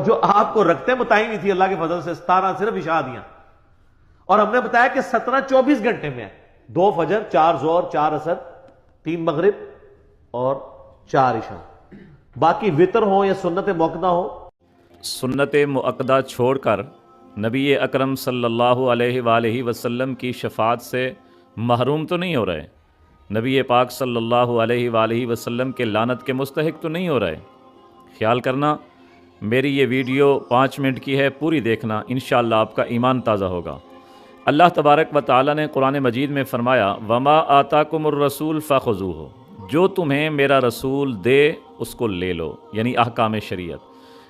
جو آپ کو رکھتے متعین نہیں تھی اللہ کے فضل سے 17 صرف عشاء دیا، اور ہم نے بتایا کہ 17 24 گھنٹے میں ہے، 2 فجر، 4 ظہر، 4 عصر، 3 مغرب اور 4 عشاء، باقی وطر ہو یا سنت موقدہ ہو۔ سنت مؤکدہ چھوڑ کر نبی اکرم صلی اللہ علیہ وآلہ وسلم کی شفاعت سے محروم تو نہیں ہو رہے، نبی پاک صلی اللہ علیہ وآلہ وسلم کے لعنت کے مستحق تو نہیں ہو رہے۔ خیال کرنا، میری یہ ویڈیو 5 منٹ کی ہے، پوری دیکھنا، انشاءاللہ آپ کا ایمان تازہ ہوگا۔ اللہ تبارک و تعالی نے قرآن مجید میں فرمایا وما آتاکم الرسول فخذوہ، جو تمہیں میرا رسول دے اس کو لے لو، یعنی احکام شریعت۔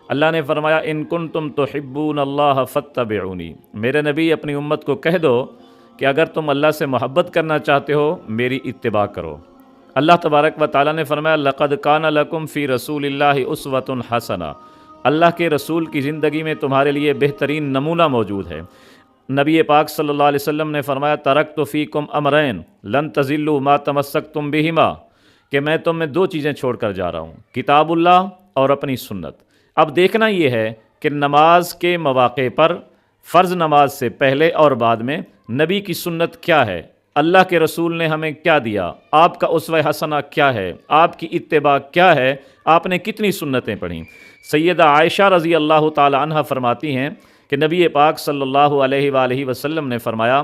اللہ نے فرمایا ان کنتم تحبون اللہ فاتبعونی، میرے نبی اپنی امت کو کہہ دو کہ اگر تم اللہ سے محبت کرنا چاہتے ہو میری اتباع کرو۔ اللہ تبارک و تعالی نے فرمایا لقد کان لکم فی رسول اللہ اسوۃ حسنہ، اللہ کے رسول کی زندگی میں تمہارے لیے بہترین نمونہ موجود ہے۔ نبی پاک صلی اللہ علیہ وسلم نے فرمایا ترکت فیکم امرین لن تضلوا ما تمسکتم بہما، کہ میں تم میں 2 چیزیں چھوڑ کر جا رہا ہوں، کتاب اللہ اور اپنی سنت۔ اب دیکھنا یہ ہے کہ نماز کے مواقع پر فرض نماز سے پہلے اور بعد میں نبی کی سنت کیا ہے، اللہ کے رسول نے ہمیں کیا دیا، آپ کا اسوہ حسنہ کیا ہے، آپ کی اتباع کیا ہے، آپ نے کتنی سنتیں پڑھیں۔ سیدہ عائشہ رضی اللہ تعالی عنہ فرماتی ہیں کہ نبی پاک صلی اللہ علیہ وآلہ وسلم نے فرمایا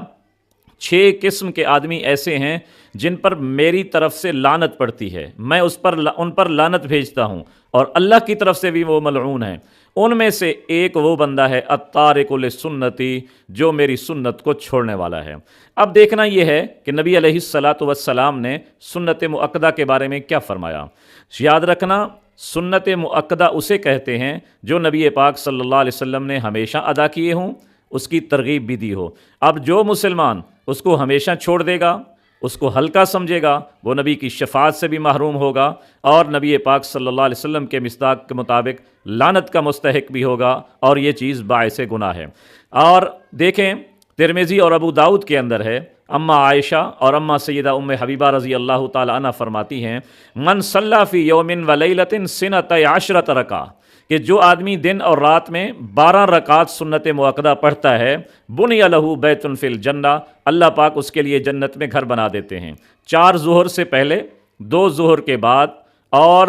6 قسم کے آدمی ایسے ہیں جن پر میری طرف سے لعنت پڑتی ہے، میں ان پر لعنت بھیجتا ہوں، اور اللہ کی طرف سے بھی وہ ملعون ہیں۔ ان میں سے ایک وہ بندہ ہے التارک لسنتی، جو میری سنت کو چھوڑنے والا ہے۔ اب دیکھنا یہ ہے کہ نبی علیہ الصلاۃ والسلام نے سنت مؤکدہ کے بارے میں کیا فرمایا۔ یاد رکھنا، سنت مؤکدہ اسے کہتے ہیں جو نبی پاک صلی اللہ علیہ وسلم نے ہمیشہ ادا کیے ہوں، اس کی ترغیب بھی دی ہو۔ اب جو مسلمان اس کو ہمیشہ چھوڑ دے گا، اس کو ہلکا سمجھے گا، وہ نبی کی شفاعت سے بھی محروم ہوگا، اور نبی پاک صلی اللہ علیہ وسلم کے مصداق کے مطابق لعنت کا مستحق بھی ہوگا، اور یہ چیز باعث گناہ ہے۔ اور دیکھیں ترمذی اور ابو داؤد کے اندر ہے، اما عائشہ اور اما سیدہ ام حبیبہ رضی اللہ تعالی عنہ فرماتی ہیں من صلی فی یوم ولیلۃ سنۃ عشرۃ رکعہ، کہ جو آدمی دن اور رات میں 12 رکعات سنت مؤکدہ پڑھتا ہے بنی لہ بیت فی الجنہ، اللہ پاک اس کے لیے جنت میں گھر بنا دیتے ہیں، 4 ظہر سے پہلے، 2 ظہر کے بعد، اور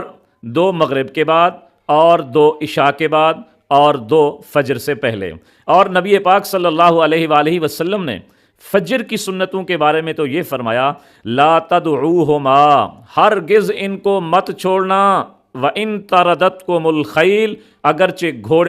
2 مغرب کے بعد، اور 2 عشاء کے بعد، اور 2 فجر سے پہلے۔ اور نبی پاک صلی اللہ علیہ وآلہ وسلم نے فجر کی سنتوں کے بارے میں تو یہ فرمایا لا تدعوہما، ہرگز ان کو مت چھوڑنا، وَإِن تَرَدَتْكُمُ الْخَيْلُ، اگرچہ گھوڑے